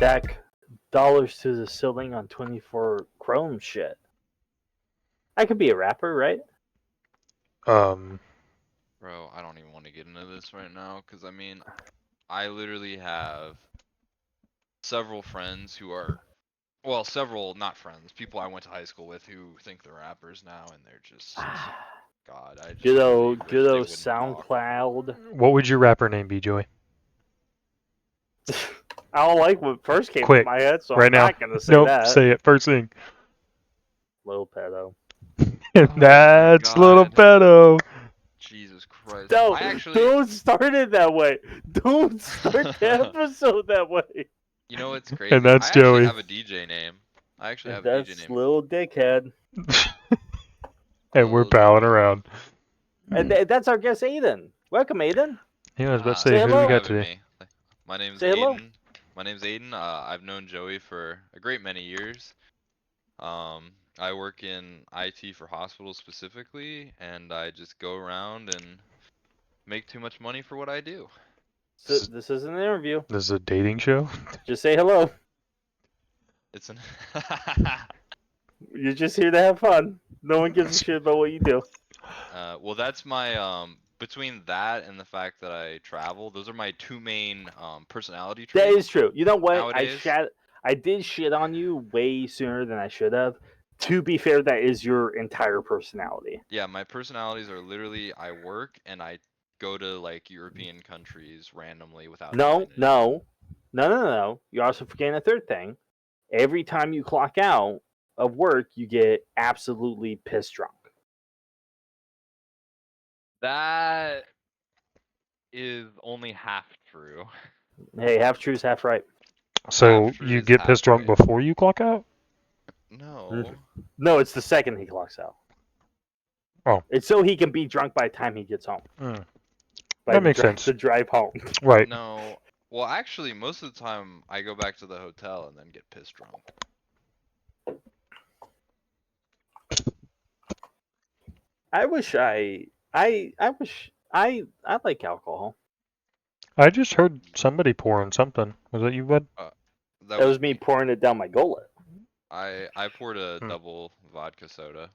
stack dollars to the ceiling on 24 Chrome shit. I could be a rapper, right? Bro, I don't even want to get into this right now, because I mean, I literally have several friends who are, well, several, not friends, people I went to high school with who think they're rappers now, and they're just, God, I just Good really old, wish good they old wouldn't talk. SoundCloud. What would your rapper name be, Joey? I don't like what first came Quick, to my head, so right I'm now. not gonna say Nope, that. say it first thing. Little pedo. That's Little God. Pedo. Jesus Christ. No, I actually, don't start it that way. Don't start the episode that way. you know what's crazy? And that's I actually Joey. have a DJ name. I actually have a DJ That's name. little dickhead. And we're Little palling DJ. around. And that's our guest, Aiden. Welcome, Aiden. Yeah, I was about to Say say, who do hello. we got Having today? me. My name's Say hello. Aiden. My name's Aiden. I've known Joey for a great many years. I work in IT for hospitals specifically, and I just go around and make too much money for what I do. So, this isn't an interview. This is a dating show? Just say hello. It's an You're just here to have fun. No one gives a shit about what you do. well, that's my between that and the fact that I travel, those are my two main personality That traits. is true. You know what? Nowadays. I did shit on you way sooner than I should have. To be fair, that is your entire personality. Yeah, my personalities are literally I work and I go to like European countries randomly without doing anything. No. You're also forgetting a third thing. Every time you clock out of work, you get absolutely pissed drunk. That is only half true. Hey, half truths, half right. So Half true you is get half pissed drunk right. before you clock out? No. No, it's the second he clocks out. Oh. It's so he can be drunk by the time he gets home. Mm. By That makes sense. The drive home. Right. No. Well, actually, most of the time I go back to the hotel and then get pissed drunk. I wish I like alcohol. I just heard somebody pouring something. Was that you, bud? That was me pouring it down my gullet. I poured a double vodka soda.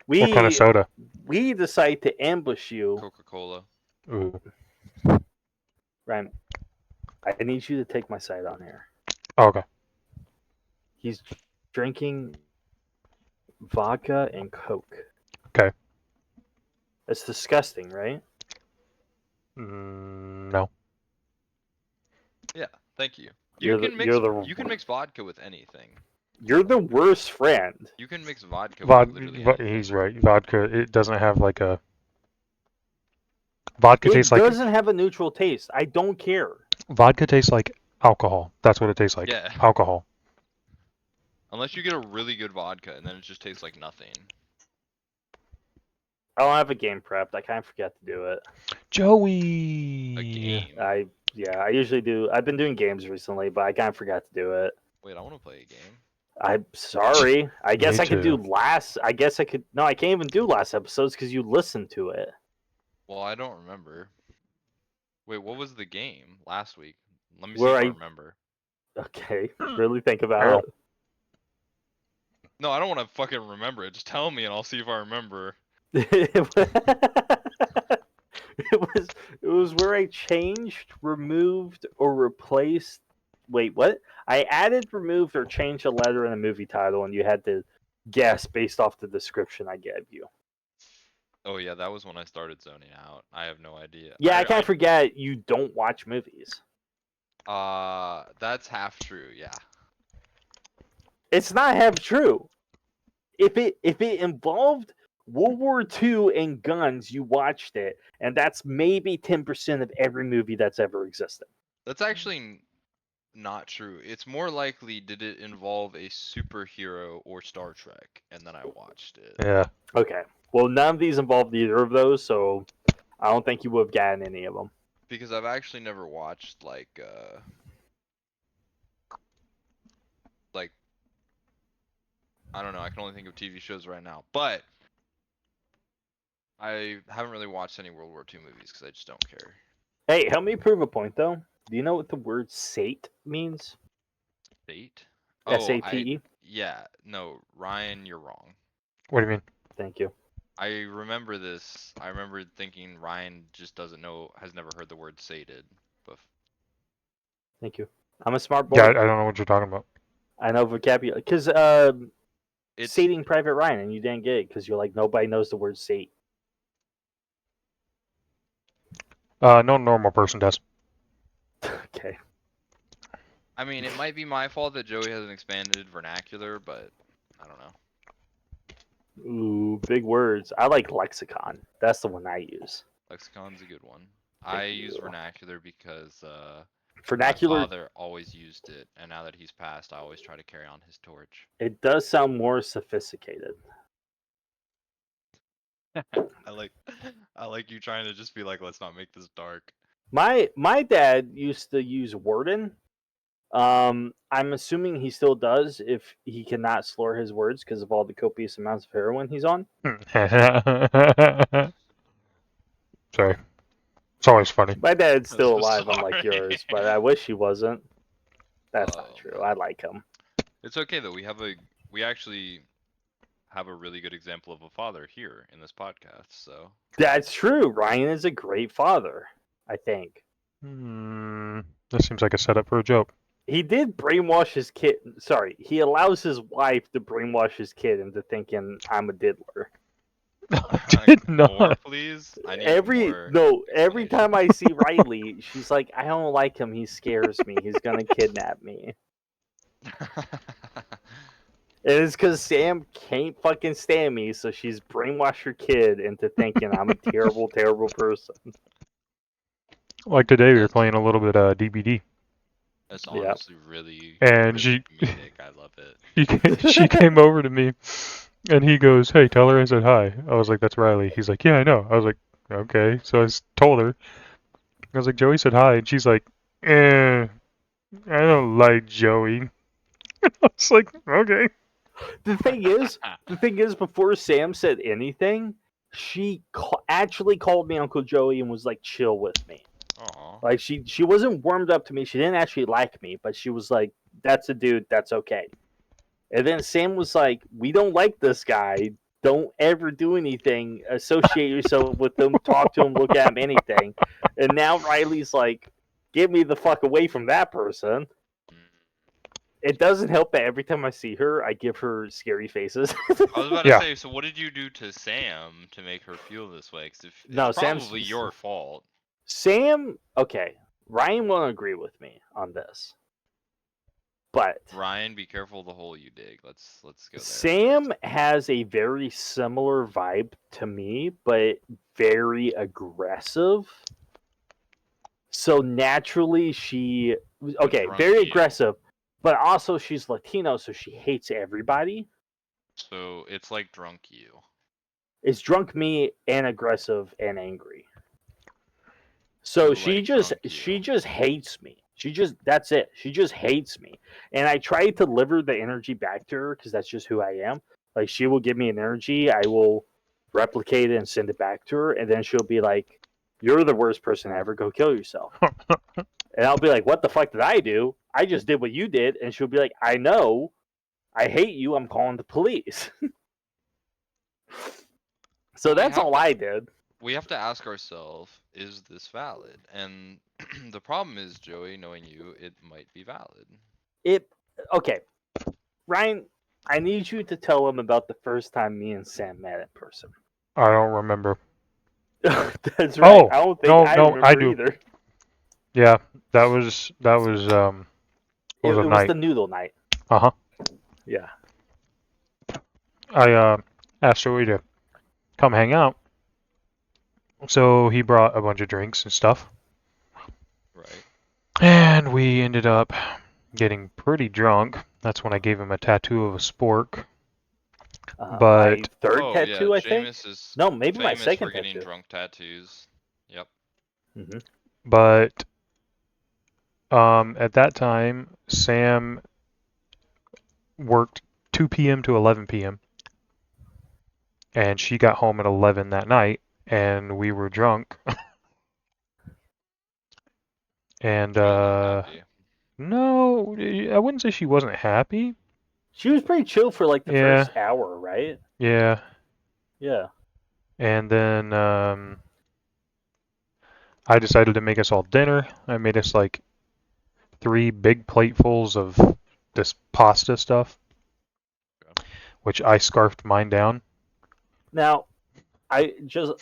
What kind of soda? We decide to ambush you. Coca-Cola. Ooh. Ryan, I need you to take my side on here. Oh, okay. He's drinking vodka and Coke. Okay. That's disgusting, right? No. Yeah, thank you. You can mix vodka with anything. You're the worst friend. You can mix vodka with literally anything. He's right. Vodka, it doesn't have like a... Vodka tastes like... It doesn't have a neutral taste. I don't care. Vodka tastes like alcohol. That's what it tastes like. Yeah. Alcohol. Unless you get a really good vodka, and then it just tastes like nothing. I don't have a game prepped. I kind of forget to do it. Joey! A game? I usually do. I've been doing games recently, but I kind of forgot to do it. Wait, I want to play a game. I'm sorry. I guess Me I could do too. last. I guess I could. No, I can't even do last episodes because you listened to it. Well, I don't remember. Wait, what was the game last week? Let me see Where if I I- remember. Okay, really think about Ow. it. No, I don't want to fucking remember it. Just tell me and I'll see if I remember. It was where I changed, removed, or replaced. Wait, what? I added, removed, or changed a letter in a movie title, and you had to guess based off the description I gave you. Oh yeah, that was when I started zoning out. I have no idea. Yeah, I can't forget you don't watch movies. That's half true. Yeah. It's not half true. If it involved World War II and guns, you watched it, and that's maybe 10% of every movie that's ever existed. That's actually not true. It's more likely did it involve a superhero or Star Trek, and then I watched it. Yeah. Okay. Well, none of these involved either of those, so I don't think you would have gotten any of them. Because I've actually never watched like I don't know, I can only think of TV shows right now. But I haven't really watched any World War II movies because I just don't care. Hey, help me prove a point though. Do you know what the word sate means? State? S-A-T-E? Yeah, no, Ryan, you're wrong. What do you mean? Thank you. I remember this. I remember thinking Ryan just doesn't know, has never heard the word sated. But Thank you. I'm a smart Yeah, I boy. don't know what you're talking about. I know vocabulary. Because it's Saving Private Ryan, and you didn't get it because you're like, nobody knows the word sate. No normal person does. Okay. I mean, it might be my fault that Joey has an expanded vernacular, but I don't know. Ooh, big words. I like lexicon. That's the one I use. Lexicon's a good one. I use you. vernacular because my Vernacular, father always used it, and now that he's passed, I always try to carry on his torch. it does sound more sophisticated. I like you trying to just be like, let's not make this dark. My dad used to use Worden. I'm assuming he still does if he cannot slur his words because of all the copious amounts of heroin he's on. Sorry. It's always funny. My dad's I'm still so alive, unlike sorry. yours, but I wish he wasn't. That's not Oh, true. man. I like him. It's okay though. We actually have a really good example of a father here in this podcast. So That's true. Ryan is a great father, I think. This seems like a setup for a joke. He did brainwash his kid. Sorry, he allows his wife to brainwash his kid into thinking I'm a diddler. I did more, not. please. I need Every more every time I see Riley, she's like, I don't like him. He scares me. He's gonna kidnap me. And it's because Sam can't fucking stand me, so she's brainwashed her kid into thinking I'm a terrible, terrible person. Like today, we were That's- playing a little bit DBD, That's Yep. honestly really, and really comedic. I love it. she came over to me, and he goes, "Hey, tell her I said hi." I was like, "That's Riley." He's like, "Yeah, I know." I was like, "Okay." So told her. I was like, "Joey said hi," and she's like, I don't like Joey." I was like, "Okay." The thing is, before Sam said anything, she actually called me Uncle Joey and was like, chill with me. Aw. Like she wasn't warmed up to me. She didn't actually like me, but she was like, "That's a dude. That's okay." And then Sam was like, "We don't like this guy. Don't ever do anything. Associate yourself with him. Talk to him. Look at him. Anything." And now Riley's like, "Get me the fuck away from that person." Mm. It doesn't help that every time I see her, I give her scary faces. I was about to Yeah. say, so what did you do to Sam to make her feel this way? Because No, it's Sam's- probably your fault. Sam, okay, Ryan won't agree with me on this, but Ryan, be careful the hole you dig. Let's go there. Sam has a very similar vibe to me, but very aggressive. So naturally, she okay, drunk very you. aggressive, but also she's Latino, so she hates everybody. So it's like drunk you. It's drunk me and aggressive and angry. So So, she like, just drunk you. hates me. That's it. She just hates me. And I try to deliver the energy back to her because that's just who I am. Like she will give me an energy, I will replicate it and send it back to her, and then she'll be like, "You're the worst person ever. Go kill yourself." And I'll be like, "What the fuck did I do? I just did what you did." And she'll be like, "I know. I hate you. I'm calling the police." So Well, we that's have all to- I did. We have to ask ourselves, is this valid? And the problem is, Joey, knowing you, it might be valid. Okay, Ryan, I need you to tell him about the first time me and Sam met in person. I don't remember. That's right. Oh, I don't think no, I no, remember I do. either. Yeah, that was It, what was it a was night. the noodle night. Uh-huh. Yeah. I asked Joey to come hang out. So he brought a bunch of drinks and stuff. Right. And we ended up getting pretty drunk. That's when I gave him a tattoo of a spork. My But third tattoo, I think. Seamus is No, maybe my famous second for getting tattoo. drunk tattoos. Yep. Mm-hmm. but at that time Sam worked 2 p.m. to 11 p.m. and she got home at 11 that night and we were drunk. And She wasn't happy. no, I wouldn't say she wasn't happy. She was pretty chill for like the Yeah. first hour, right? Yeah. Yeah. And then I decided to make us all dinner. I made us like 3 big platefuls of this pasta stuff, Okay. which I scarfed mine down. Now, I just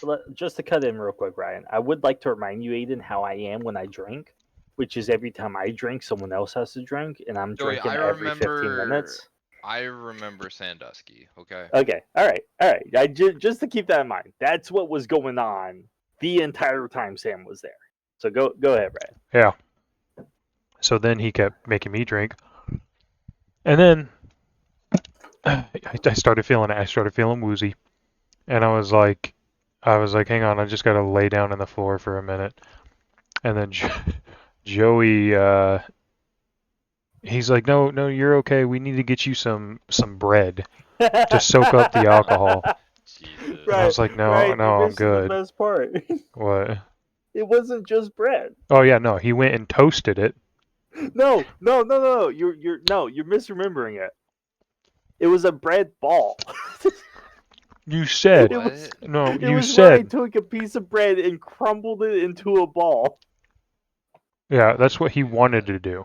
to cut in real quick, Ryan. I would like to remind you, Aiden, how I am when I drink, which is every time I drink, someone else has to drink, and I'm Joey, drinking every 15 minutes. I remember Sandusky. Okay. Okay, all right. Just to keep that in mind, that's what was going on the entire time Sam was there. So go ahead, Ryan. Yeah. So then he kept making me drink. And then I started feeling it. I started feeling woozy. And I was like, hang on, I just gotta lay down on the floor for a minute. And then Joey, he's like, no, you're okay. We need to get you some bread to soak up the alcohol. Jesus. And I was like, no, Ryan, no, you're I'm missing good. The best part. What? It wasn't just bread. Oh yeah, no, he went and toasted it. No. You're misremembering it. It was a bread ball. You said, It was- no, It you was where I said, took a piece of bread and crumbled it into a ball. yeah, that's what he wanted to do.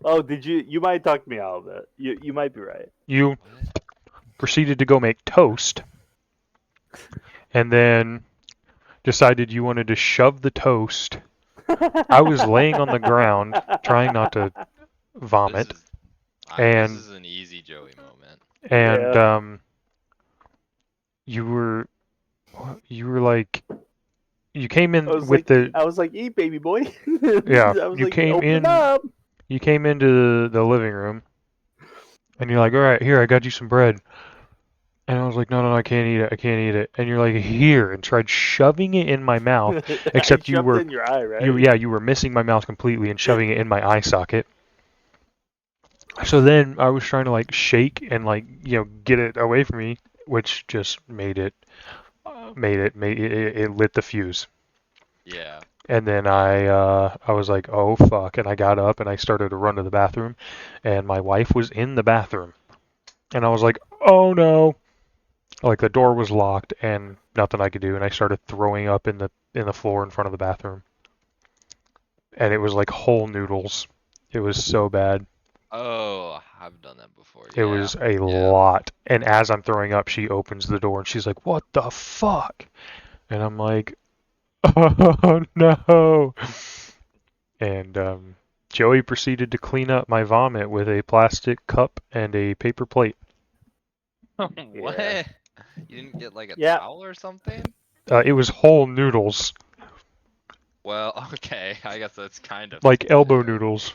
Oh, did you? You might talk me out of it. You might be right. You What? proceeded to go make toast, and then decided you wanted to shove the toast. I was laying on the ground, trying not to vomit, and This is an easy Joey moment. and Yeah. you were like, you came in I was with like, the eat, baby boy. Yeah, I was you like, came open in- up. you came into the living room, and you're like, all right, here, I got you some bread. And I was like, no, I can't eat it. And you're like, here, and tried shoving it in my mouth. Except I you shoved were- it in your eye, right? You were missing my mouth completely and shoving it in my eye socket. So then I was trying to like shake and like, get it away from me, which just made it lit the fuse. Yeah. And then I was like, oh fuck, and I got up and I started to run to the bathroom, and my wife was in the bathroom, and I was like, oh no, like the door was locked and nothing I could do, and I started throwing up in the floor in front of the bathroom, and it was like whole noodles. It was so bad. Oh, I've done that before. It was a lot. And as I'm throwing up, she opens the door and she's like, what the fuck? And I'm like, oh no. And Joey proceeded to clean up my vomit with a plastic cup and a paper plate. What? Yeah. You didn't get like a Yeah. towel or something? It was whole noodles, Well, okay. I guess that's kind of like elbow fair. noodles.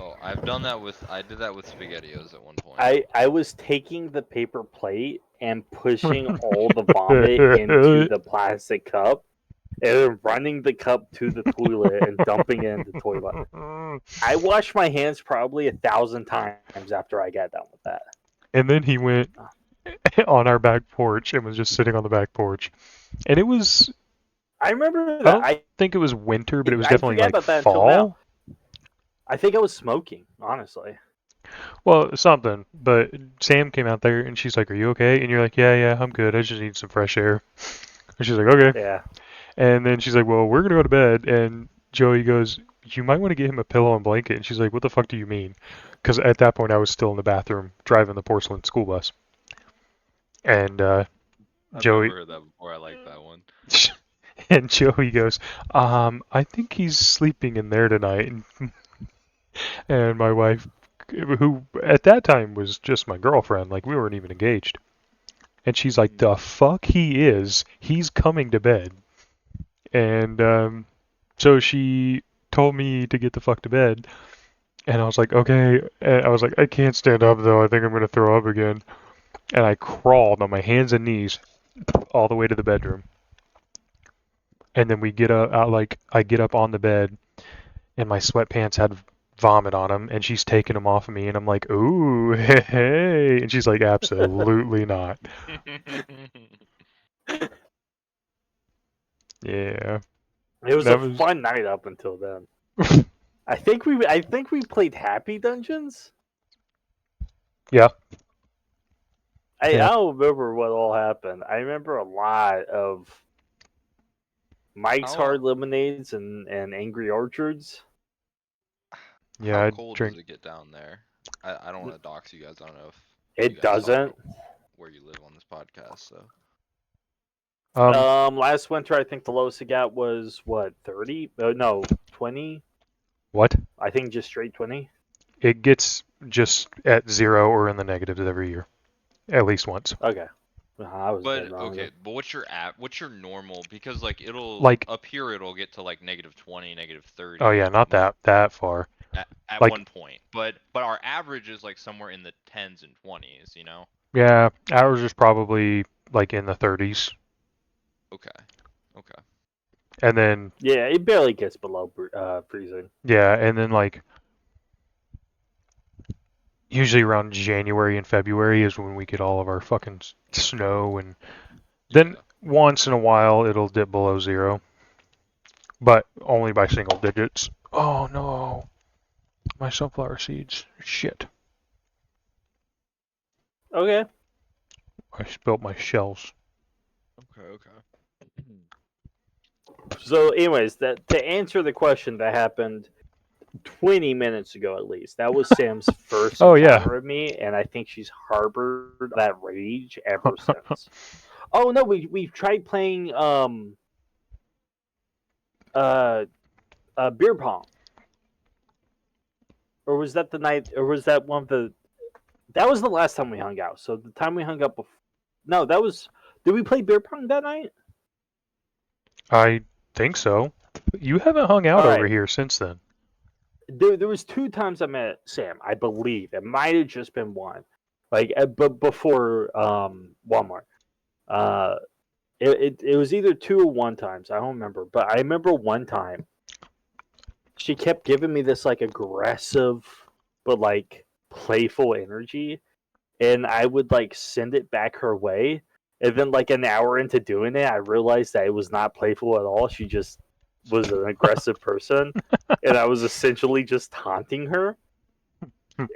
Oh, I did that with SpaghettiOs at one point. I was taking the paper plate and pushing all the vomit into the plastic cup, and then running the cup to the toilet and dumping it in the toilet. I washed my hands probably 1,000 times after I got done with that. And then he went on our back porch and was just sitting on the back porch. And it was, I remember I that. don't I think it was winter, but it was I definitely forget like about that until fall. now. I think I was smoking, honestly. Well, something. But Sam came out there and she's like, are you okay? And you're like, yeah, I'm good. I just need some fresh air. And she's like, okay. Yeah. And then she's like, well, we're going to go to bed. And Joey goes, you might want to get him a pillow and blanket. And she's like, what the fuck do you mean? Because at that point, I was still in the bathroom driving the porcelain school bus. And I've Joey- never heard that before. I like that one. and Joey goes, I think he's sleeping in there tonight. And my wife, who at that time was just my girlfriend, like we weren't even engaged. And she's like, the fuck he is. He's coming to bed. And so she told me to get the fuck to bed. And I was like, okay. And I was like, I can't stand up though. I think I'm going to throw up again. And I crawled on my hands and knees all the way to the bedroom. And then we get up, I get up on the bed, and my sweatpants had vomit on them, and she's taking them off of me, and I'm like, ooh, hey. And she's like, absolutely not. Yeah. It was That a was- fun night up until then. I think we played Happy Dungeons. Yeah. I Yeah. don't remember what all happened. I remember a lot of Mike's How- Hard Lemonades and Angry Orchards. Yeah, How I cold drink. does it get down there? I don't want to dox you guys. I don't know if It you guys talk doesn't. about where you live on this podcast. So Last winter I think the lowest it got was what 30? No, 20. What? I think just straight 20. It gets just at 0 or in the negatives every year, at least once. Okay. I was But dead wrong. okay, but what's your What's your normal? Because like it'll Like- up here, it'll get to like -20, -30. Oh yeah, not that far. At like- one point. But our average is like somewhere in the 10s and 20s. You know? Yeah, ours is probably like in the 30s, Okay. Okay. and then Yeah, it barely gets below freezing. yeah, and then like usually around January and February is when we get all of our fucking snow, and then Yeah. once in a while it'll dip below 0, but only by single digits. Oh no, my sunflower seeds. Shit, Okay. I spilled my shells. Okay. Okay. So, anyways, that to answer the question that happened 20 minutes ago at least, that was Sam's first Oh, yeah. encounter of me, and I think she's harbored that rage ever since. Oh no, we've tried playing beer pong. Or was that the night? Or was that one of the? That was the last time we hung out. So the time we hung up, no, that was. Did we play beer pong that night? I think so. You haven't hung out All over right. here since then. There was 2 times I met Sam. I believe it might have just been one, like but before Walmart. It was either 2 or 1 times. I don't remember, but I remember one time. She kept giving me this like aggressive, but like playful energy, and I would like send it back her way. And then like an hour into doing it, I realized that it was not playful at all. She just was an aggressive person, and I was essentially just taunting her.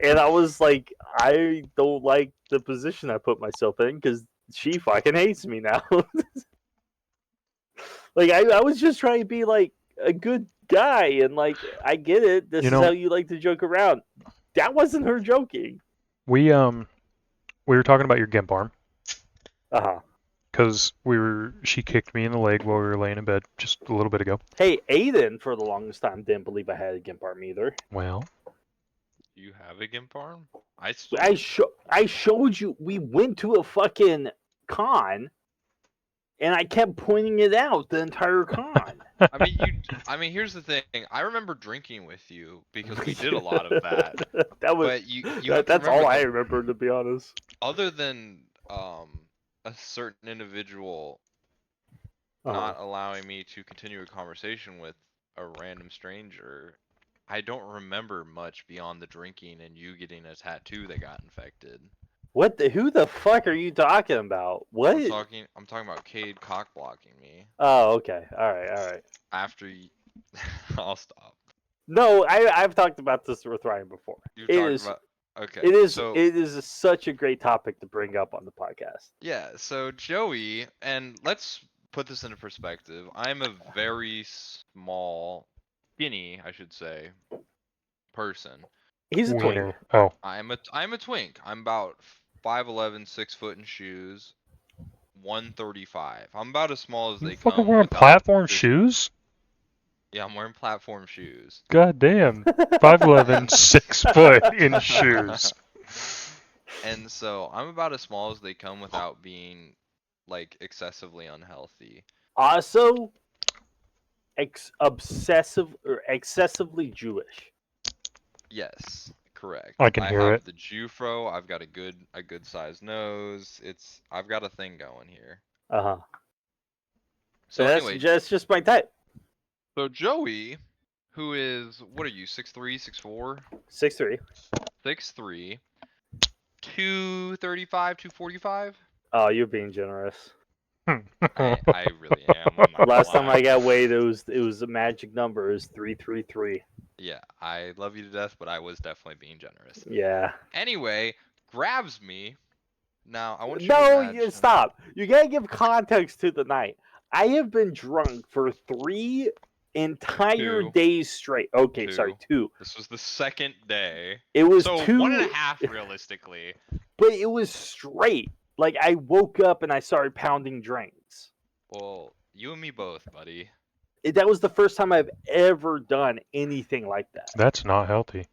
And I was like, I don't like the position I put myself in because she fucking hates me now. Like I was just trying to be like a good guy, and like I get it. This You is know- how you like to joke around. That wasn't her joking. We were talking about your gimp arm Uh huh. because she kicked me in the leg while we were laying in bed just a little bit ago. Hey, Aiden, for the longest time, didn't believe I had a gimp arm either. Well, Do you have a gimp arm? I I showed you. We went to a fucking con, and I kept pointing it out the entire con. I mean, here's the thing. I remember drinking with you because we did a lot of that. That was. But you have to That's remember all I that remember, to be honest. other than a certain individual Uh-huh. not allowing me to continue a conversation with a random stranger, I don't remember much beyond the drinking and you getting a tattoo that got infected. What the? Who the fuck are you talking about? What? I'm talking about Cade cock blocking me Oh, okay. All right. after you. I'll stop. No, I've talked about this with Ryan before. You It talked is- about okay. It is. So It is such a great topic to bring up on the podcast. yeah, so Joey, and let's put this into perspective. I'm a very small, skinny, I should say, person. He's a twink. wiener. Oh, I'm a twink. I'm about 5'11", 6 foot in shoes, 135. I'm about as small as you they fucking come. wearing without platform this- shoes? Yeah, I'm wearing platform shoes. God damn. 5'11", 6 foot in shoes. And so I'm about as small as they come without being like excessively unhealthy. Also, excessively Jewish. Yes, correct. I can hear have it. the Jufro. I've got a good sized nose. I've got a thing going here. Uh huh. So that's anyway, just my type. so Joey, who is what are you, 6'3", 6'4", 6'3". 6'3", 235, 245? Oh, you're being generous. I really am. I'm not gonna Last time lie. I got weighed, it was a magic number. It was 333. Yeah, I love you to death, but I was definitely being generous. Yeah. Anyway, grabs me. Now I want you to No, imagine. stop. You gotta give context to the night. I have been drunk for 3 entire Two. days straight. Okay, sorry, 2. This was the second day. It was So 2, 1.5 realistically. but it was straight. Like I woke up and I started pounding drinks. Well, you and me both, buddy. That was the first time I've ever done anything like that. That's not healthy.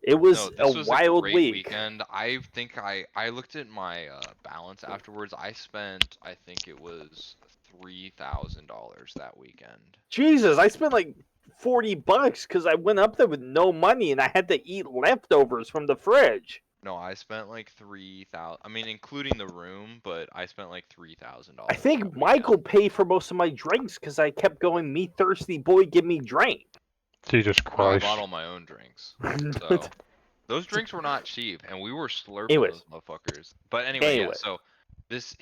It was No, this a was wild great week. weekend. I think I looked at my balance afterwards. I spent, I think it was $3,000 that weekend. Jesus, I spent like $40 because I went up there with no money and I had to eat leftovers from the fridge. No, I spent like 3,000. I mean, including the room, but I spent like $3,000. I think that Michael weekend. paid for most of my drinks because I kept going, "Me thirsty boy, give me drink." Jesus No, I Christ. bought all my own drinks. So those drinks were not cheap, and we were slurping Anyways. those motherfuckers. But anyway, yeah. Anyway. So this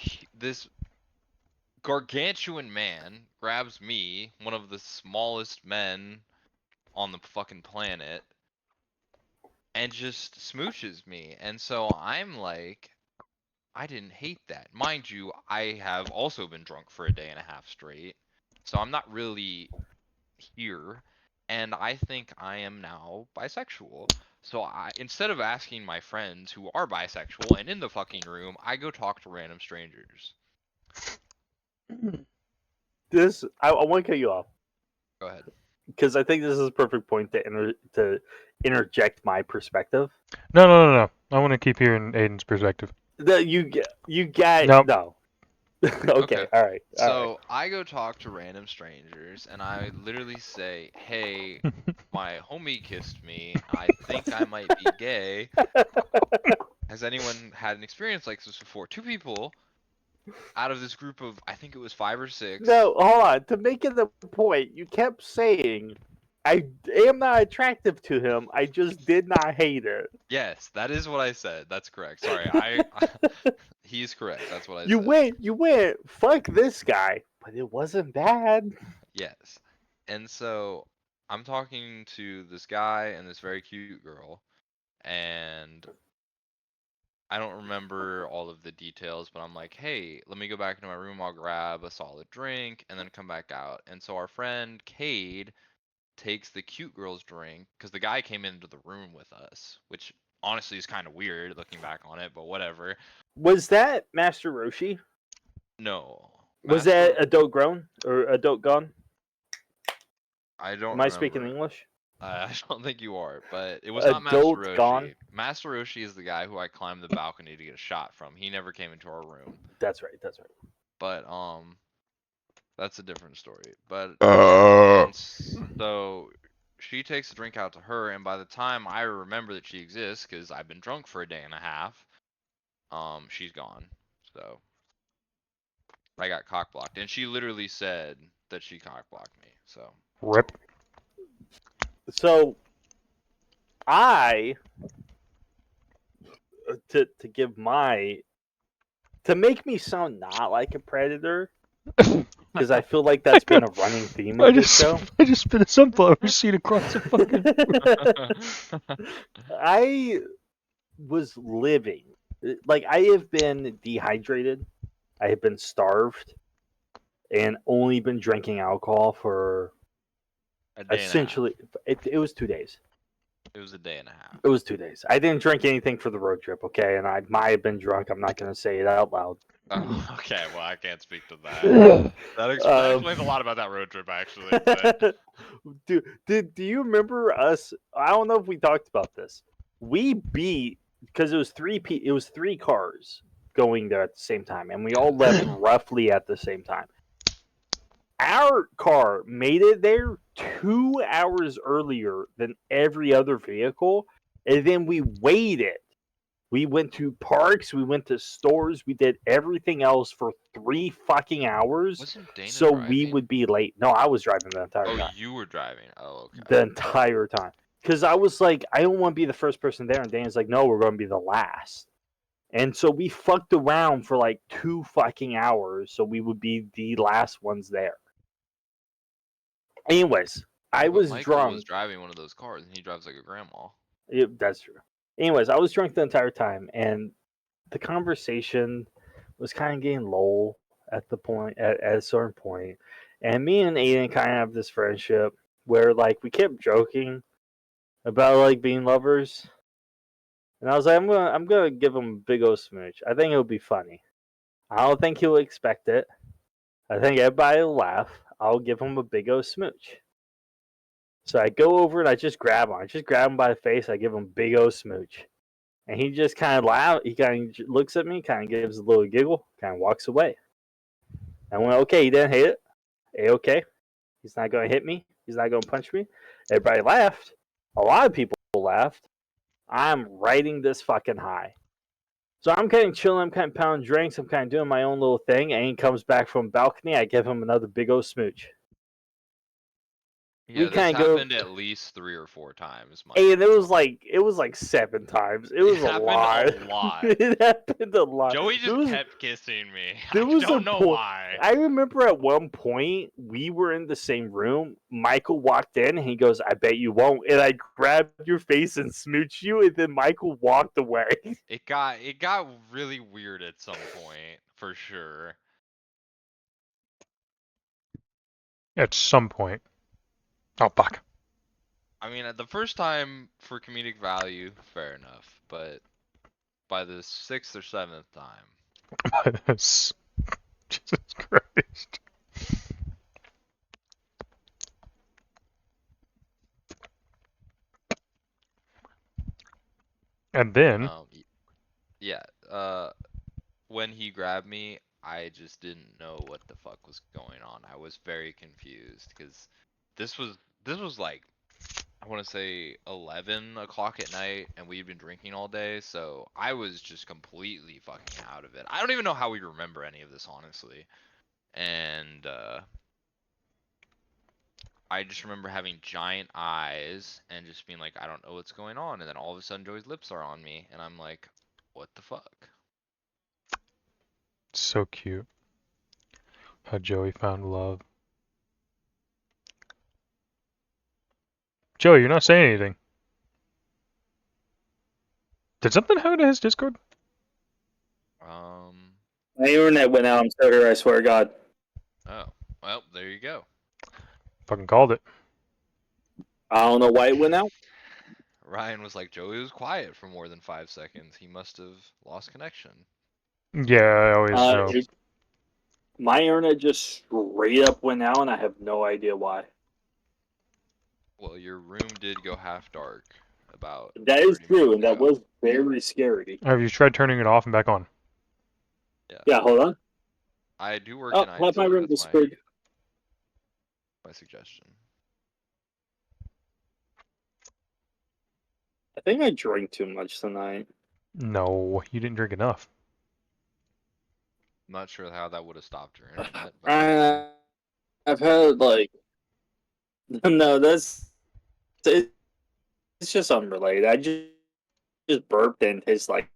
gargantuan man grabs me, one of the smallest men on the fucking planet, and just smooches me. And so I'm like, I didn't hate that. Mind you, I have also been drunk for a day and a half straight, so I'm not really here. And I think I am now bisexual. So instead of asking my friends who are bisexual and in the fucking room, I go talk to random strangers. I want to cut you off Go ahead. because I think this is a perfect point to interject my perspective. No. I want to keep hearing Aiden's perspective. You got Nope. no. Okay, Okay. all right. So I go talk to random strangers and I literally say, "Hey, my homie kissed me. I think I might be gay. Has anyone had an experience like this before?" 2 people out of this group of, I think it was 5 or 6. No, hold on. To make it the point, you kept saying, "I am not attractive to him. I just did not hate it." Yes, that is what I said. That's correct. Sorry, he's correct. That's what I You said. went. Fuck this guy, but it wasn't bad. Yes. And so I'm talking to this guy and this very cute girl, and I don't remember all of the details, but I'm like, "Hey, let me go back into my room. I'll grab a solid drink and then come back out." And so our friend Cade takes the cute girl's drink because the guy came into the room with us, which honestly is kind of weird looking back on it, but whatever. Was that Master Roshi? No. Was Master- that Adult Grown or Adult Gone? I don't Am I remember. speaking English? I don't think you are, but it was not Master Adult Roshi. Gone? Master Roshi is the guy who I climbed the balcony to get a shot from. He never came into our room. That's right. But that's a different story. But Uh. so she takes a drink out to her, and by the time I remember that she exists, because I've been drunk for a day and a half, she's gone. So I got cock blocked, and she literally said that she cock blocked me. So Rip. So, I to give my to make me sound not like a predator, because I feel like that's been a running theme of this show. I just spit a sunflower seed across the fucking. I was living like I have been dehydrated, I have been starved, and only been drinking alcohol for a day essentially it was 2 days. It was a day and a half. It was 2 days. I didn't drink anything for the road trip, okay? And I might have been drunk. I'm not going to say it out loud. Oh, okay, well, I can't speak to that. That explains a lot about that road trip, actually. But... Do you remember us? I don't know if we talked about this. We beat because it was 3 cars going there at the same time, and we all left roughly at the same time. Our car made it there 2 hours earlier than every other vehicle, and then we waited. We went to parks, we went to stores, we did everything else for 3 fucking hours. Wasn't Dana so driving? We would be late. No, I was driving the entire time. Oh, you were driving. Oh, okay. The entire time. Because I was like, I don't want to be the first person there, and Dana's like, no, we're going to be the last. And so we fucked around for like 2 fucking hours so we would be the last ones there. Anyways, I But was Michael drunk. was driving one of those cars, and he drives like a grandma. That's true. Anyways, I was drunk the entire time, and the conversation was kind of getting low at the point at a certain point. And me and Aiden kind of have this friendship where like we kept joking about like being lovers. And I was like, I'm gonna give him a big old smooch. I think it'll be funny. I don't think he'll expect it. I think everybody will laugh. I'll give him a big old smooch. So I go over and I just grab him. I just grab him by the face. I give him a big old smooch. And he just kind of laughs. He kind of looks at me, kind of gives a little giggle, kind of walks away. I went, okay, he didn't hit it. A-okay. He's not going to hit me. He's not going to punch me. Everybody laughed. A lot of people laughed. I'm riding this fucking high. So I'm kind of chilling. I'm kind of pounding drinks. I'm kind of doing my own little thing. And he comes back from the balcony. I give him another big old smooch. Yeah, this kinda go- happened at least 3 or 4 times. And it was like 7 times. It was a happened lot. a lot. It happened a lot. Joey There just was- kept kissing me. there I was a don't know point- why. I remember at one point we were in the same room. Michael walked in and he goes, "I bet you won't." And I grabbed your face and smooched you, and then Michael walked away. It got really weird at some point, for sure. At some point. Oh, fuck. I mean, at the first time for comedic value, fair enough, but by the 6th or 7th time, Jesus Christ. And then, yeah, when he grabbed me, I just didn't know what the fuck was going on. I was very confused because this was like, I want to say 11 o'clock at night, and we'd been drinking all day, so I was just completely fucking out of it. I don't even know how we remember any of this, honestly. And I just remember having giant eyes and just being like, I don't know what's going on. And then all of a sudden, Joey's lips are on me, and I'm like, what the fuck? so cute. How Joey found love. Joey, you're not saying anything. Did something happen to his Discord? My internet went out. I'm sorry. I swear to God. Oh, well, there you go. Fucking called it. I don't know why it went out. Ryan was like, Joey was quiet for more than 5 seconds. He must have lost connection. Yeah, I always know. My internet just straight up went out, and I have no idea why. Well, your room did go half dark about. That is 30 true, minutes and that ago. was very scary. Have you tried turning it off and back on? Yeah, hold on. I do work Oh, in IT. have my room That's disappeared. my suggestion. I think I drank too much tonight. No, you didn't drink enough. I'm not sure how that would have stopped your internet. But I've had like no, it's just unrelated. I just burped and tastes like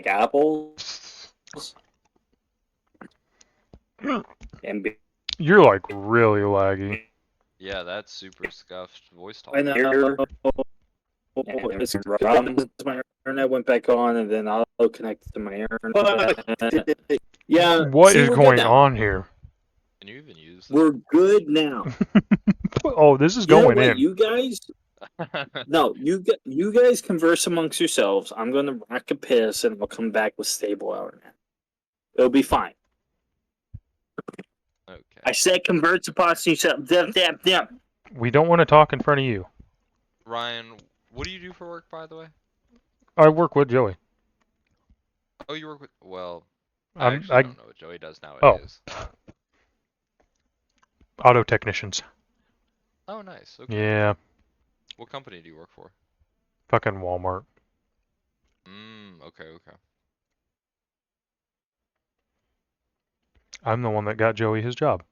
apples and You're like really laggy. yeah, that's super scuffed voice talk. I know. It's my internet went back on, and then I'll connect to my internet. Yeah. What see, is we're good going now. on here? Can you even use We're good now. Oh, this is You know going what, in. you guys? No, you guys converse amongst yourselves. I'm gonna rock a piss, and I'll come back with stable internet. It'll be fine. Okay. I said converse amongst yourselves. Them. We don't want to talk in front of you. Ryan, what do you do for work, by the way? I work with Joey. Oh, you work with. Well, I actually I don't know what Joey does Oh. nowadays. auto technicians. Oh, nice. Okay. Yeah, What company do you work for? fucking Walmart. Okay, okay. I'm the one that got Joey his job.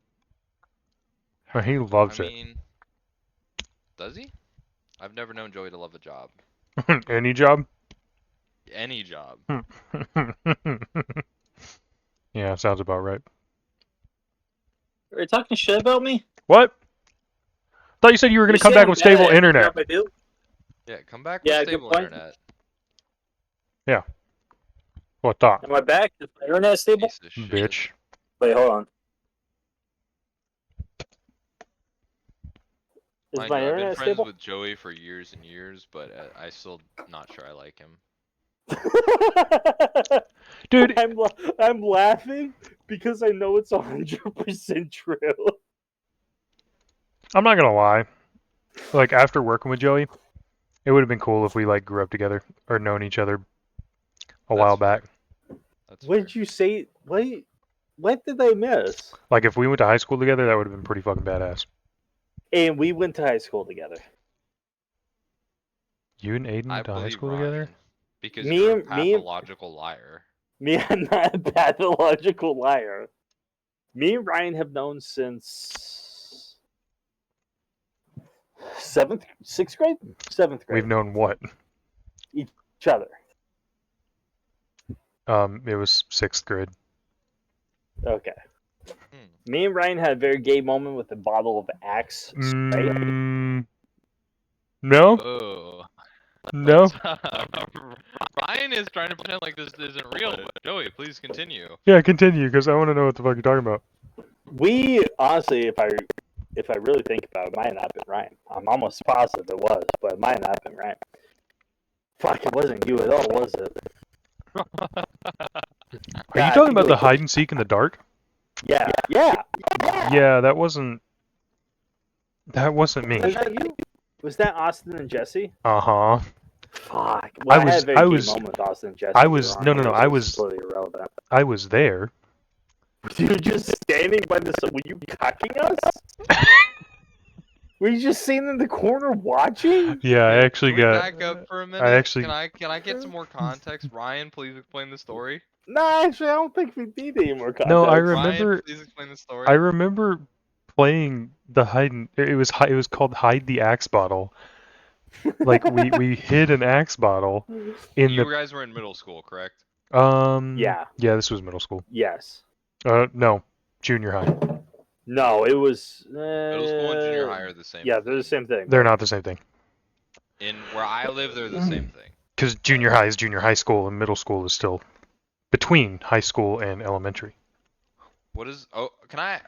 And he loves I mean, does he? I've never known Joey to love a job. it. Any job? Any job. Yeah, sounds about right. Are you talking shit about me? What? Thought you said you were going You to come say back I'm with bad at stable every internet. job I do? Yeah, come back with Yeah, good stable point. internet. What thought? Am I back? Is my internet stable? Piece of shit. Bitch. Wait, hold on. Is Mind my you, I've been internet friends stable? with Joey for years and years, but I still not sure I like him. Dude, I'm laughing because I know it's 100% true. I'm not going to lie. Like, after working with Joey, it would have been cool if we, like, grew up together or known each other a while That's fair. back. That's What fair. did you say? What did I miss? Like, if we went to high school together, that would have been pretty fucking badass. And we went to high school together. You and Aiden I went to high believe school Ryan, together? because Me you're a and- me and- pathological liar. Me, I'm not a pathological liar. Me and Ryan have known since sixth grade? Seventh grade. We've known what? each other. It was 6th grade. Okay. Hmm. Me and Ryan had a very gay moment with a bottle of Axe spray. No? Oh. No? Ryan is trying to pretend like this isn't real. But Joey, please continue. Yeah, continue, because I want to know what the fuck you're talking about. We honestly, if I really think about it, might have not been Ryan. I'm almost positive it was, but it might not have been Ryan. Fuck, it wasn't you at all, was it? Are you God, talking about you- the hide and seek in the dark? Yeah. Yeah, that wasn't me. Was that you? Was that Austin and Jesse? Uh-huh. Fuck. Well, I, was- had a very I gay was- moment with Austin and Jesse. I was- You're no, on, I it's was- completely irrelevant. I was there. You were just standing by the. Were you cocking us? Were you just sitting in the corner watching? Yeah, I Wait, actually can we got back up for a minute. actually- Can I get some more context? Ryan, please explain the story. No, actually, I don't think we need any more context. No, I Ryan, remember- please explain the story. I remember playing the hide and it was called Hide the Axe Bottle. Like we hid an axe bottle in You guys were in middle school, correct? Yeah. Yeah, this was middle school. Yes. No, junior high. No, it was. Middle school and junior high are the same. Yeah, they're the same thing. They're not the same thing. In where I live, they're the same thing. Because junior high is junior high school and middle school is still between high school and elementary. What is? Oh, can I?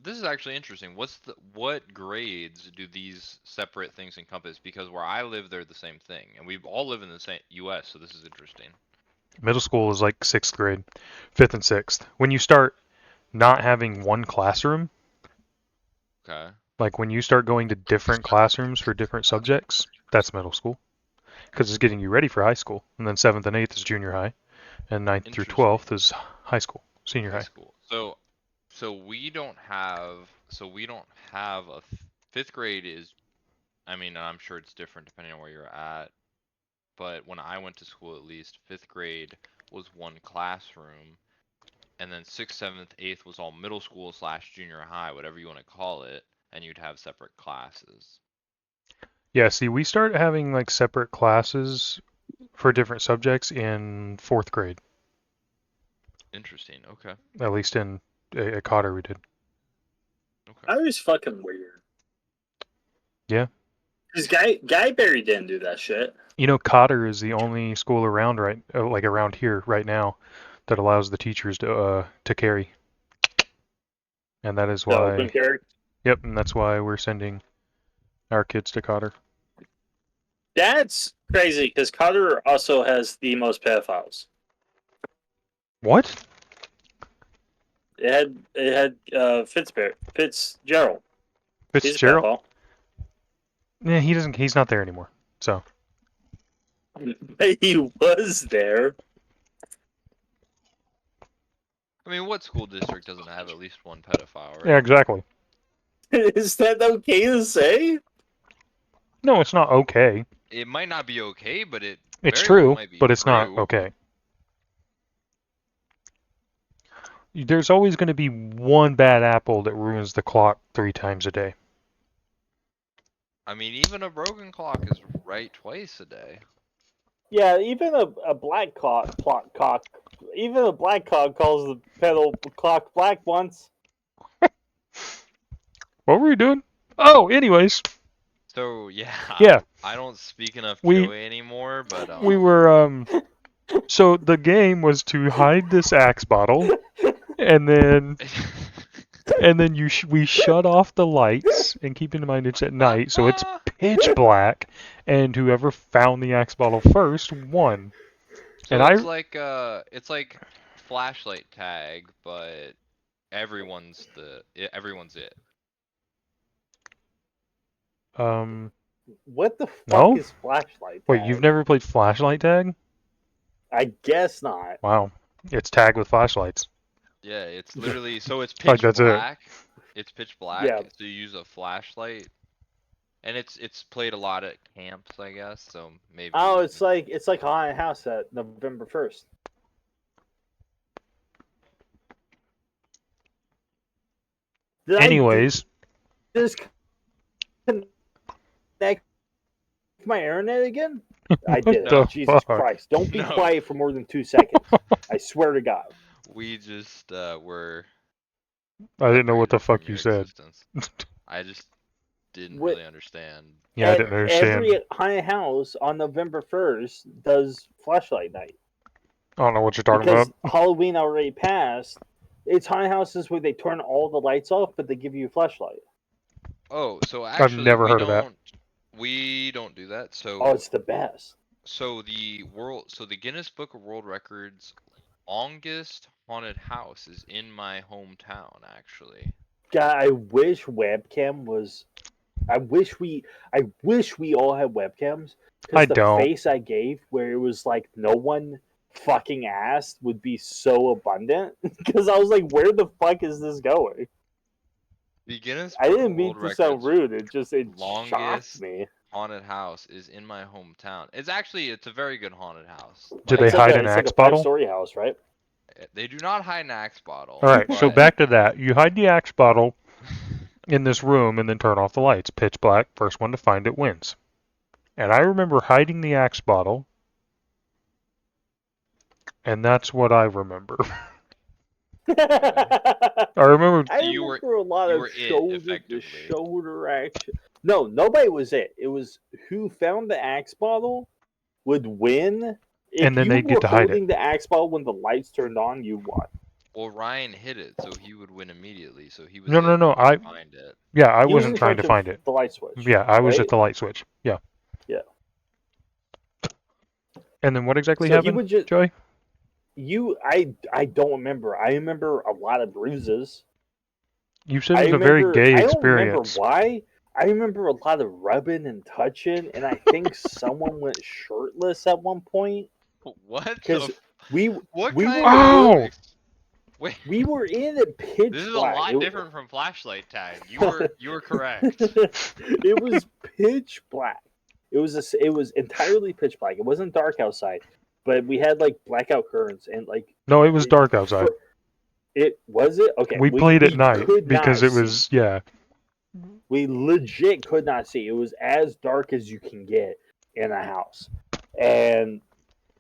This is actually interesting. What grades do these separate things encompass? Because where I live, they're the same thing, and we all live in the same U.S. So this is interesting. Middle school is like 6th grade, 5th and 6th. When you start not having one classroom, Okay. like when you start going to different classrooms for different subjects, that's middle school. Because it's getting you ready for high school. And then 7th and 8th is junior high. And 9th through Interesting. 12th is high school, senior high. School. So we don't have a fifth grade is. I mean, I'm sure it's different depending on where you're at. But when I went to school, at least 5th grade was one classroom, and then 6th, 7th, 8th was all middle school / junior high, whatever you want to call it, and you'd have separate classes. Yeah, see, we start having like separate classes for different subjects in 4th grade. Interesting. Okay. At least at Cotter we did. Okay. That was fucking weird. Yeah. Because Guyberry didn't do that shit. You know, Cotter is the only school around around here right now that allows the teachers to carry. And that is The why. open carry. Yep, and that's why we're sending our kids to Cotter. That's crazy because Cotter also has the most pedophiles. What? It had Fitzgerald. He's a Fitzgerald? pedophile. Yeah, he's not there anymore. So He was there. I mean, what school district doesn't have at least one pedophile, right? yeah, exactly. Is that okay to say? No, it's not okay. It might not be okay, but it. It's very well true, might be but it's not true. okay. There's always going to be one bad apple that ruins the clock 3 times a day. I mean, even a broken clock is right twice a day. Yeah, even a black cock, even a black cock calls the pedal clock black once. What were you doing? Oh, anyways, So yeah, yeah, I don't speak enough we Joey anymore, but we were So the game was to hide this axe bottle, and then we shut off the lights, and keep in mind it's at night, so it's pitch black, and whoever found the axe bottle first won. So And it's like flashlight tag, but everyone's it. What the fuck No? is flashlight? Wait, tag? you've never played flashlight tag? I guess not. Wow, it's tag with flashlights. Yeah, it's literally so it's Like, pitch that's it. black. It's pitch black. Yeah. So you use a flashlight, and it's played a lot at camps, I guess. So maybe. Oh, it's like haunted house at November 1st. Anyways, Just connect my internet again? I What did the it. Jesus fuck? Christ! Don't be No. quiet for more than 2 seconds. I swear to God. We just were. I didn't know what the separated fuck from you your said. existence. I just didn't What- really understand. Yeah, I didn't understand. Every haunted house on November 1st does flashlight night. I don't know what you're talking Because about. Halloween already passed. It's haunted houses where they turn all the lights off, but they give you a flashlight. Oh, so actually, never we heard of that. don't. We don't do that. So Oh, it's the best. So the Guinness Book of World Records longest haunted house is in my hometown, actually. God, I wish webcam was. I wish we all had webcams. I Because the don't. face I gave, where it was like no one fucking asked, would be so abundant. Because I was like, where the fuck is this going? The Guinness I Book didn't of mean World to sound Records rude. It longest shocked me. haunted house is in my hometown. It's a very good haunted house. Do they It's hide like an it's axe like a bottle? 5-story house, right? They do not hide an axe bottle. All right, so but- back to that. You hide the axe bottle in this room and then turn off the lights. Pitch black. First one to find it wins. And I remember hiding the axe bottle, and that's what I remember. I remember. I You were- remember a lot you of were it, shoulder to effectively. shoulder action. No, nobody was it. It was who found the axe bottle would win. If And then you they'd get were to hide it. holding the axe bottle when the lights turned on, you won. Well, Ryan hit it, so he would win immediately. So he was No, no, able no, to I- find it. Yeah, I He was in wasn't trying to charge find of it. The light switch. Yeah, I was right? at the light switch. Yeah. Yeah. And then what exactly So he happened, would just Joey? I don't remember. I remember a lot of bruises. You said I it was a remember, very gay I don't remember experience. why. I remember a lot of rubbing and touching, and I think someone went shirtless at one point. What? 'Cause the- We what we kind were- Ow! of Wait, we were in a pitch this is a black. lot It- different from flashlight tag. You were correct. it was pitch black. It was entirely pitch black. It wasn't dark outside, but we had like blackout curtains and like No, it was dark outside. it was it okay. We played at night could because not it was, see. yeah. We legit could not see. It was as dark as you can get in a house, and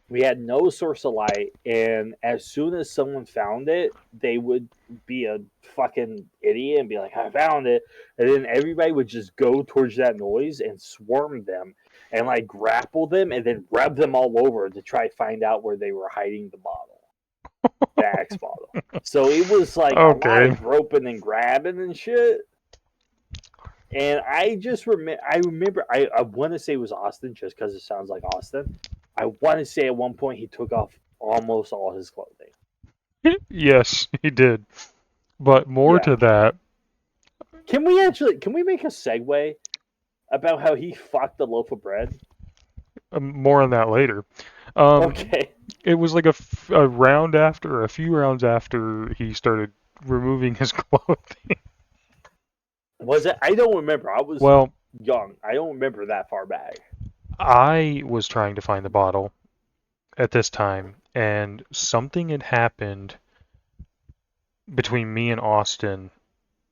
we had no source of light. And as soon as someone found it, they would be a fucking idiot and be like, "I found it," and then everybody would just go towards that noise and swarm them and like grapple them and then rub them all over to try to find out where they were hiding the bottle, the axe bottle. So it was like a lot Okay. of groping and grabbing and shit. And I just remember, I want to say it was Austin just because it sounds like Austin. I want to say at one point he took off almost all his clothing. Yes, he did. But more Yeah. to that, Can we make a segue about how he fucked a loaf of bread? more on that later. Okay. It was like a few rounds after he started removing his clothing. Was it? I don't remember. I was Well, young. I don't remember that far back. I was trying to find the bottle at this time, and something had happened between me and Austin,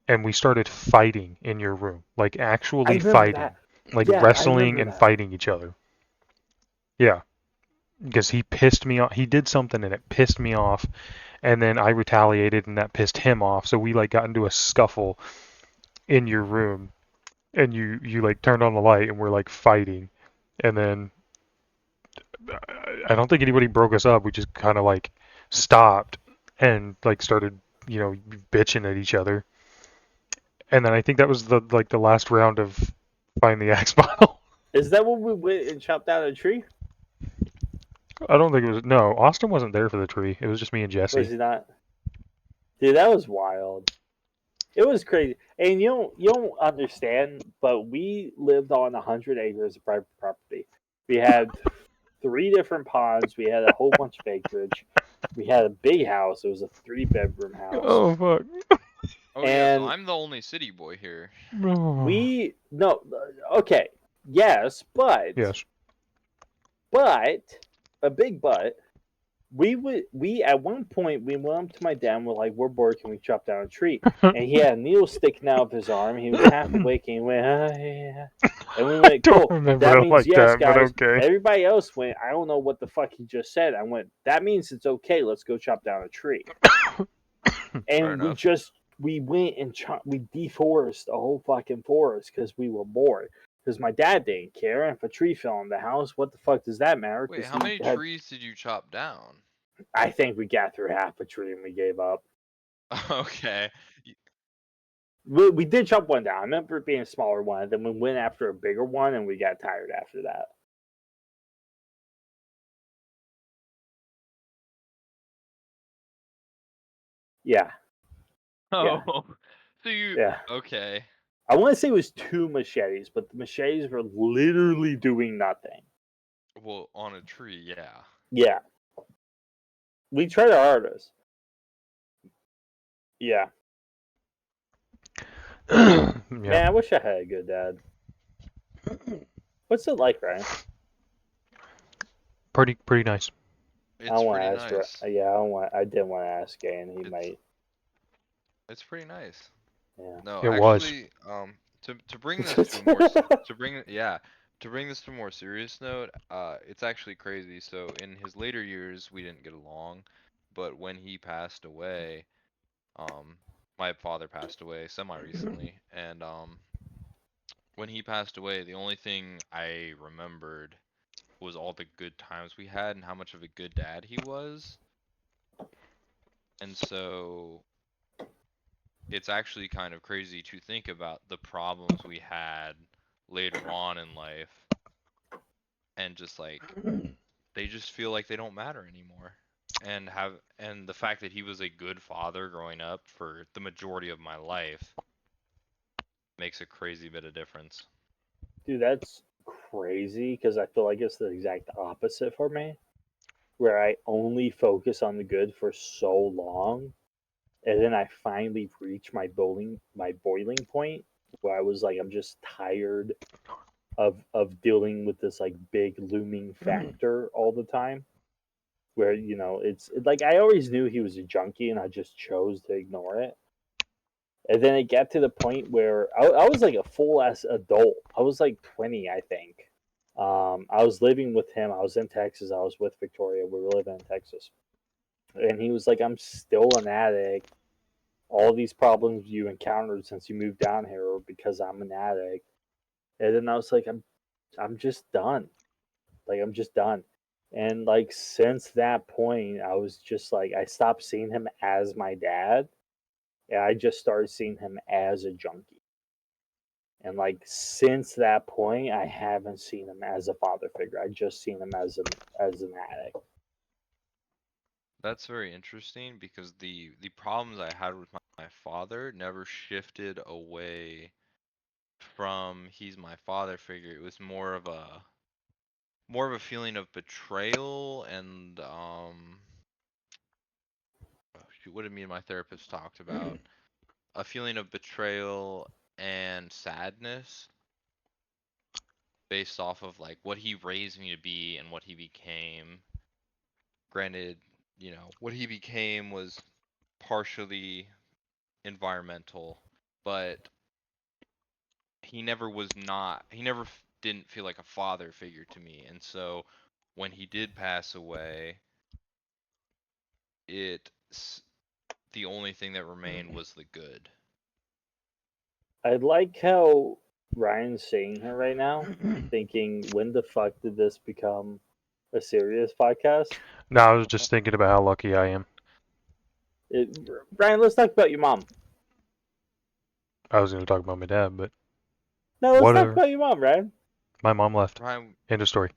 and we started fighting in your room. Like I actually remember fighting. that. Like Yeah, I wrestling remember and that. fighting each other. Yeah. because he pissed me off. He did something and it pissed me off, and then I retaliated and that pissed him off. So we like got into a scuffle in your room, and you like turned on the light and we're like fighting, and then I don't think anybody broke us up. We just kind of like stopped and like started, bitching at each other. And then I think that was the last round of Find the Axe Bottle. Is that when we went and chopped down a tree? I don't think it was. No, Austin wasn't there for the tree. It was just me and Was Jesse. he not? Dude, that was wild. It was crazy, and you don't understand. But we lived on 100 acres of private property. We had 3 different ponds. We had a whole bunch of acreage. We had a big house. It was a 3-bedroom house. Oh fuck. Oh yeah, so And I'm the only city boy here. we no okay yes, but Yes. but a big but. We at one point we went up to my dad and we're like, we're bored, can we chop down a tree? And he had a needle sticking out of his arm. He was half awake and he went, yeah. And we went, Don't cool. remember That it means like yes, that, but guys. okay. Everybody else went, I don't know what the fuck he just said. I went, that means it's okay. Let's go chop down a tree. Fair And enough. we went and we deforested a whole fucking forest because we were bored. Because my dad didn't care. And if a tree fell in the house, what the fuck does that matter? Wait, 'Cause how he many had- trees did you chop down? I think we got through half a tree and we gave up. Okay. We did chop one down. I remember it being a smaller one. Then we went after a bigger one and we got tired after that. Yeah. Oh, so you? Yeah. Okay. I want to say it was 2 machetes, but the machetes were literally doing nothing. Well, on a tree, yeah. Yeah. We tried our hardest. Yeah. Yeah. Man, I wish I had a good dad. What's it like, Ryan? Pretty nice. It's I don't want pretty to ask. nice. Yeah, I didn't want to ask Gay, and he It's- might. It's pretty nice. Yeah. No, It was. actually, to bring this to a more to bring this to a more serious note, it's actually crazy. So in his later years, we didn't get along, but when he passed away, my father passed away semi-recently, and when he passed away, the only thing I remembered was all the good times we had and how much of a good dad he was. And so it's actually kind of crazy to think about the problems we had later on in life and just like they just feel like they don't matter anymore. And the fact that he was a good father growing up for the majority of my life makes a crazy bit of difference. Dude, that's crazy because I feel like it's the exact opposite for me, where I only focus on the good for so long, and then I finally reach my boiling point where I was like, I'm just tired of dealing with this like big looming factor all the time. Where it's like I always knew he was a junkie, and I just chose to ignore it. And then it got to the point where I was like a full ass adult. I was like 20, I think. I was living with him. I was in Texas. I was with Victoria. We were living in Texas. And he was like, I'm still an addict. All these problems you encountered since you moved down here are because I'm an addict. And then I was like, I'm just done. Like I'm just done. And like since that point, I was just like I stopped seeing him as my dad. And I just started seeing him as a junkie. And like since that point, I haven't seen him as a father figure. I just seen him as an addict. That's very interesting because the problems I had with my father never shifted away from he's my father figure. It was more of a feeling of betrayal and shoot, what did me and my therapist talked about? A feeling of betrayal and sadness based off of like what he raised me to be and what he became. Granted, what he became was partially environmental, but he never didn't feel like a father figure to me. And so when he did pass away, the only thing that remained was the good. I like how Ryan's saying her right now, thinking, when the fuck did this become a serious podcast? No, I was just thinking about how lucky I am. Ryan, let's talk about your mom. I was going to talk about my dad, but No, let's Whatever. talk about your mom, Ryan. my mom left. Ryan, End of story.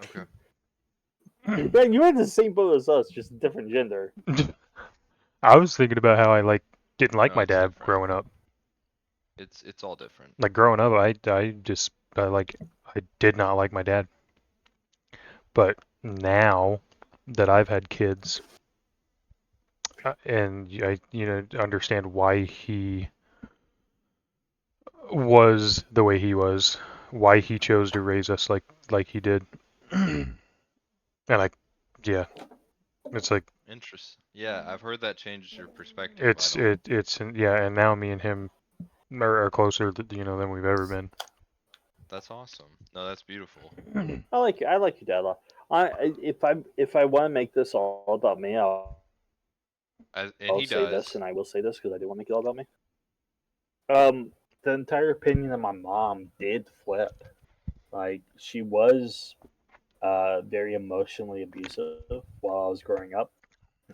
okay. Ryan, you're in the same boat as us, just different gender. I was thinking about how I didn't like No, my it's dad different. growing up. It's all different. Like growing up, I did not like my dad. But now that I've had kids, and I understand why he was the way he was, why he chose to raise us like he did, and yeah, it's like Interesting. Yeah, I've heard that changes your perspective. yeah, and now me and him are closer than we've ever been. That's awesome. No, that's beautiful. I like your dad a lot. If I want to make this all about me, I'll And he say does. this, and I will say this because I do want to make it all about me. The entire opinion of my mom did flip. Like, she was very emotionally abusive while I was growing up,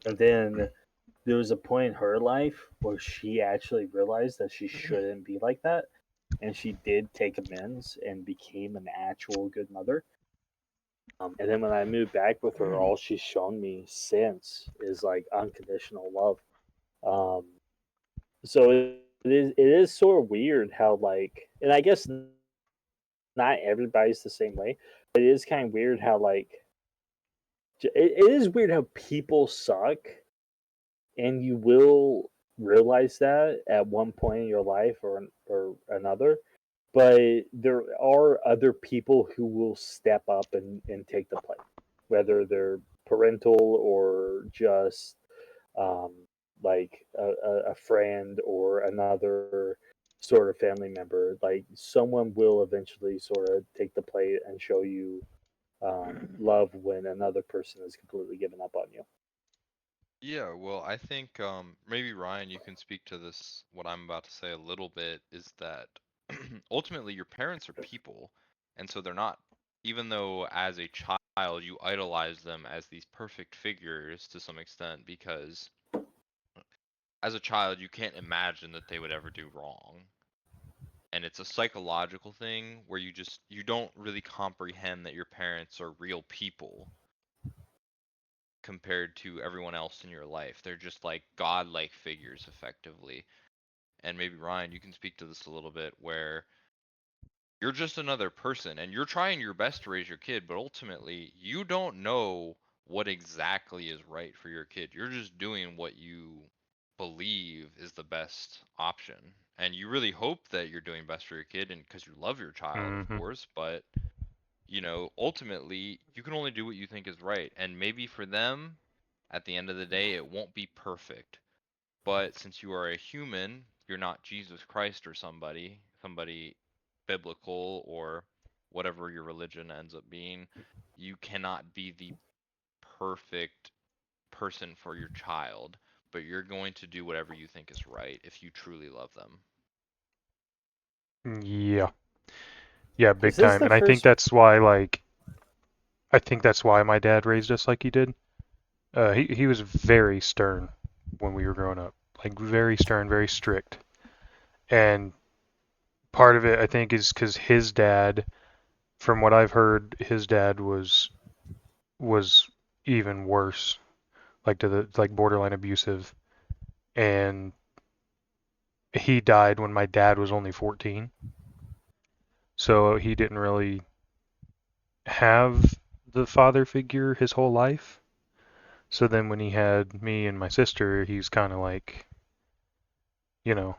and then there was a point in her life where she actually realized that she shouldn't be like that, and she did take amends and became an actual good mother. And then when I moved back with her, all she's shown me since is like unconditional love. Um, so it is sort of weird how, like, and I guess not everybody's the same way, but it is kind of weird how, like, it is weird how people suck, and you will realize that at one point in your life or another. But there are other people who will step up and take the play, whether they're parental or just um, like a friend or another sort of family member. Like, someone will eventually sort of take the plate and show you love when another person has completely given up on you. Yeah, well, I think maybe Ryan, you can speak to this. What I'm about to say a little bit is that ultimately your parents are people, and so they're not. Even though as a child you idolize them as these perfect figures to some extent, because as a child you can't imagine that they would ever do wrong. And it's a psychological thing where you don't really comprehend that your parents are real people compared to everyone else in your life. They're just like godlike figures effectively. And maybe Ryan, you can speak to this a little bit where you're just another person and you're trying your best to raise your kid, but ultimately you don't know what exactly is right for your kid. You're just doing what you believe is the best option. And you really hope that you're doing best for your kid and because you love your child, of Mm-hmm. course, but ultimately you can only do what you think is right. And maybe for them, at the end of the day, it won't be perfect. But since you are a human, you're not Jesus Christ or somebody biblical or whatever your religion ends up being. You cannot be the perfect person for your child, but you're going to do whatever you think is right if you truly love them. Yeah. Yeah, big Is this time. the And I think first? that's why my dad raised us like he did. He was very stern when we were growing up, like very stern, very strict. And part of it, I think, is because his dad, from what I've heard, his dad was even worse, like to the like borderline abusive. And he died when my dad was only 14, so he didn't really have the father figure his whole life. So then when he had me and my sister, he's kind of like, you know,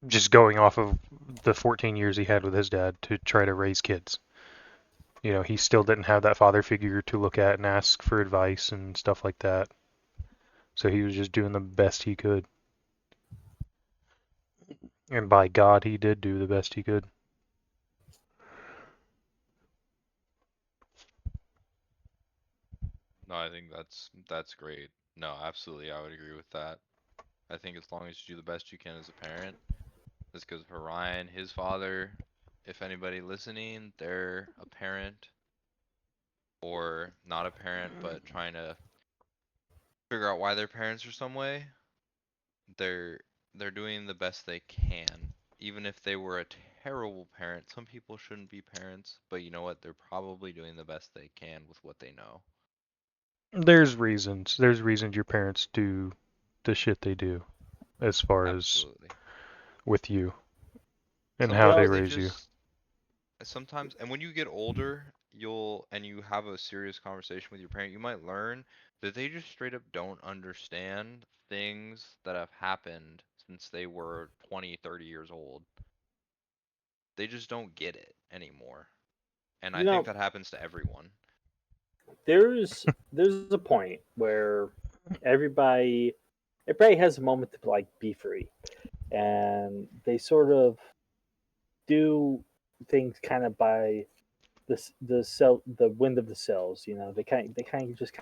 just going off of the 14 years he had with his dad to try to raise kids. He still didn't have that father figure to look at and ask for advice and stuff like that. So he was just doing the best he could. And by God, he did do the best he could. think that's great. No, absolutely, I would agree with that. I think as long as you do the best you can as a parent, this goes for Ryan, his father. If anybody listening, they're a parent or not a parent, but trying to figure out why their parents are some way, they're they're doing the best they can. Even if they were a terrible parent, some people shouldn't be parents, but you know what? They're probably doing the best they can with what they know. There's reasons. There's reasons your parents do the shit they do, as far as Absolutely. with you and Sometimes how they they raise you. just sometimes, and when you get older, and you have a serious conversation with your parent, you might learn that they just straight up don't understand things that have happened since they were 20, 30 years old. They just don't get it anymore. And I You think know, that happens to everyone. there's a point where everybody has a moment to like be free, and they sort of do things kind of by the wind of the sails. You know, they kind of just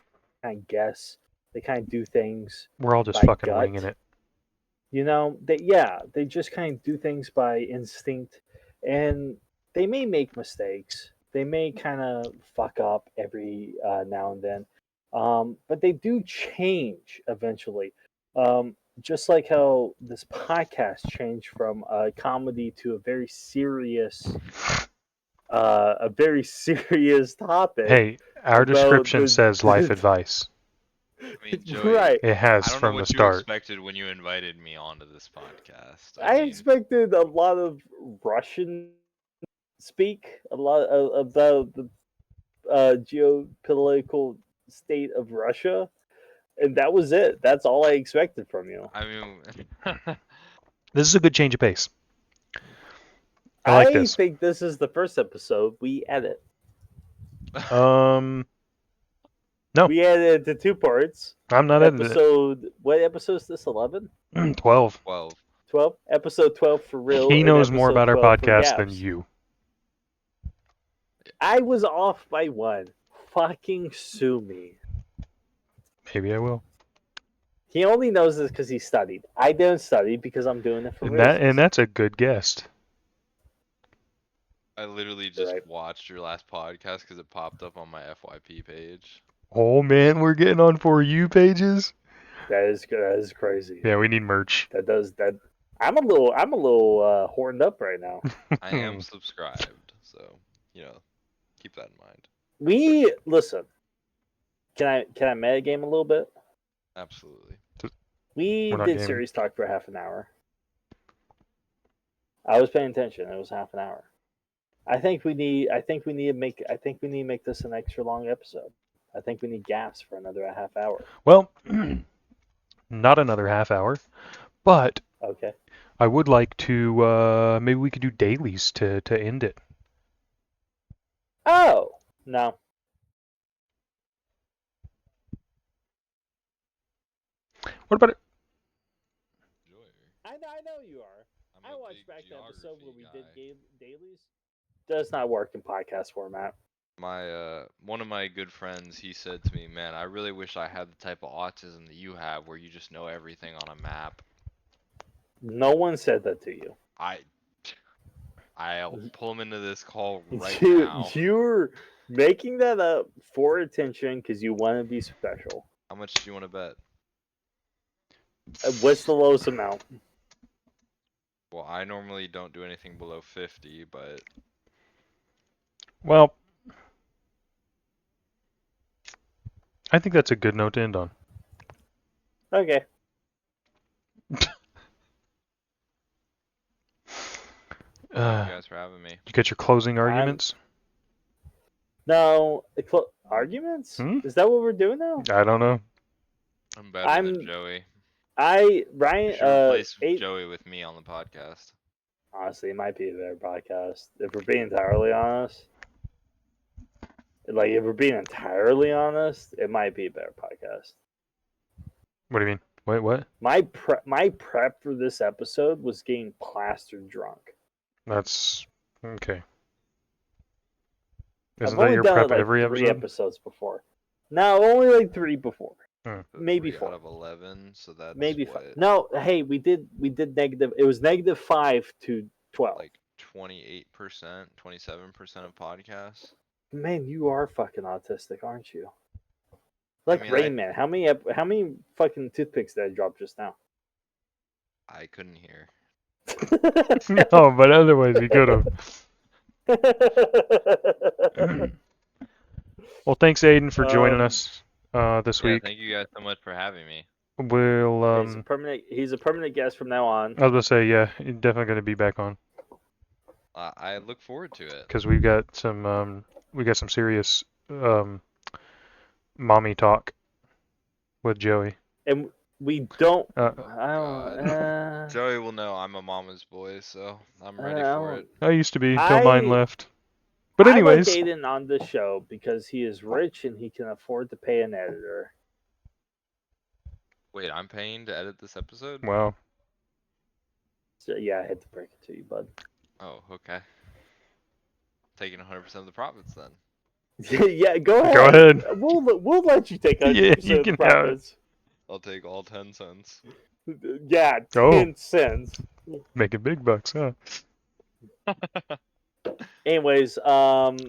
kind of guess. They kind of do things We're all just by fucking gut. winging it. You know, they just kind of do things by instinct, and they may make mistakes. They may kind of fuck up every now and then, but they do change eventually. Just like how this podcast changed from a comedy to a very serious topic. Hey, our about description says life advice. I mean, Joey, right. It has I don't know from the what you start. expected when you invited me onto this podcast. I mean, expected a lot of Russian speak, a lot about the geopolitical state of Russia, and that was it. That's all I expected from you. I mean, This is a good change of pace. I like this. think this is the first episode we edit. No. We edited to two parts. I'm not editing Episode what episode is this? 11? it. 12. 12. 12? Episode 12 for real. He and knows more episode about our 12 for podcast than gaps. you. I was off by one. Fucking sue me. Maybe I will. He only knows this because he studied. I didn't study because I'm doing it for And that's a good guess. I literally just Right. watched your last podcast because it popped up on my FYP page. Oh man, we're getting on For You pages. That is good. That is crazy. Yeah, we need merch. That does that. I'm a little horned up right now. I am subscribed, so keep that in mind. We listen. Can I metagame a little bit? Absolutely. We We're not did gaming. series talk for half an hour. I was paying attention. It was half an hour. I think we need to make this an extra long episode. I think we need gaps for another half hour. Well, not another half hour, but Okay. I would like to. Maybe we could do dailies to end it. Oh no. What about it? Joy, I know you are. I'm I a watched big back the episode where we geography did guy. dailies. Does not work in podcast format. My one of my good friends, he said to me, "Man, I really wish I had the type of autism that you have, where you just know everything on a map." No one said that to you. I'll pull him into this call right You- now. You're making that up for attention because you want to be special. How much do you want to bet? What's the lowest amount? Well, I normally don't do anything below 50, but Well, I think that's a good note to end on. Okay. thank you guys for having me. You get your closing arguments? No, arguments? Hmm? Is that what we're doing now? I don't know. I'm better I'm- than Joey. Ryan You should replace 8 Joey with me on the podcast. honestly, it might be a better podcast. If we're being entirely honest. Like, if we're being entirely honest, it might be a better podcast. What do you mean? Wait, what? My prep for this episode was getting plastered drunk. That's okay. I've Isn't that only your done prep it like every 3 episode? episodes before. No, only like 3 before. So Maybe 3 4. out of 11, so that's Maybe what, 5. No, hey, we did negative. It was -5 to 12. like 28%, 27% of podcasts. Man, you are fucking autistic, aren't you? Like mean, Rain Man. How many fucking toothpicks did I drop just now? I couldn't hear. No, but otherwise he could have. Well, thanks, Aiden, for joining us this Yeah, week. thank you guys so much for having me. We'll he's a permanent guest from now on. I was gonna say, yeah, you're definitely gonna be back on I look forward to it. because we got some serious mommy talk with Joey. And we don't. Uh, I don't. Joey will know I'm a mama's boy, so I'm ready I for don't- it. I used to be till mine left. But I anyways, like Aiden on the show because he is rich and he can afford to pay an editor. Wait, I'm paying to edit this episode? wow. So yeah, I had to break it to you, bud. Oh, okay. Taking 100% of the profits then. Yeah, go ahead. Go ahead. We'll let you take 100% Yeah, you of the can have it. profits. I'll take all 10 cents. Yeah, Oh. 10 cents. Making big bucks, huh? Anyways, you got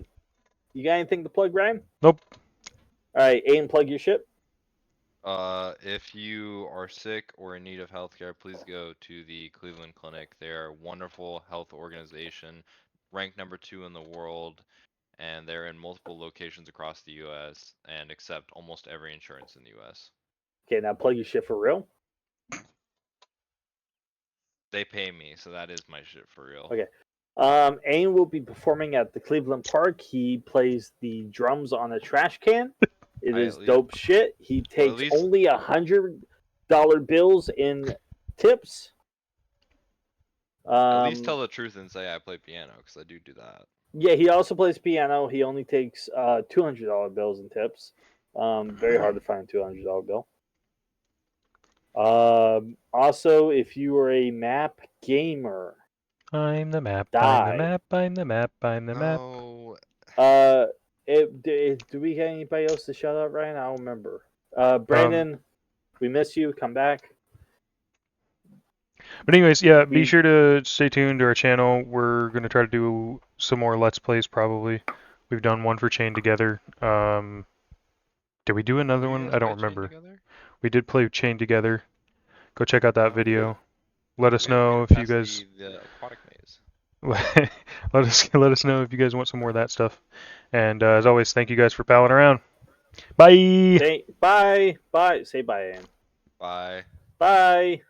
anything to plug, Ryan? Nope. All right, Aiden, plug your ship. If you are sick or in need of healthcare, please go to the Cleveland Clinic. They are a wonderful health organization, ranked #2 in the world, and they're in multiple locations across the U.S. and accept almost every insurance in the U.S. Okay, now plug your shit for real. They pay me, so that is my shit for real. Okay. Aiden will be performing at the Cleveland Park. He plays the drums on a trash can. It I is at least- dope shit. He takes least- only $100 bills in tips. At least tell the truth and say I play piano, because I do that. Yeah, he also plays piano. He only takes $200 bills in tips. Very hard to find a $200 bill. Also, if you are a map gamer, I'm the map. Die. I'm the map. I'm the map. I'm the map. No, do we have anybody else to shout out, Ryan? I don't remember. Brandon, we miss you. Come back. But anyways, yeah, be We- sure to stay tuned to our channel. We're gonna try to do some more Let's Plays probably. We've done one for Chain Together. Did we do another you one? guys I don't play Chain remember. Together? We did play Chain Together. Go check out that Oh, video. good. Let us We haven't know made if it you past guys the aquatic maze. let us know if you guys want some more of that stuff. And as always, thank you guys for palling around. Bye. Bye. Bye. Say bye, Ann. Bye. Bye.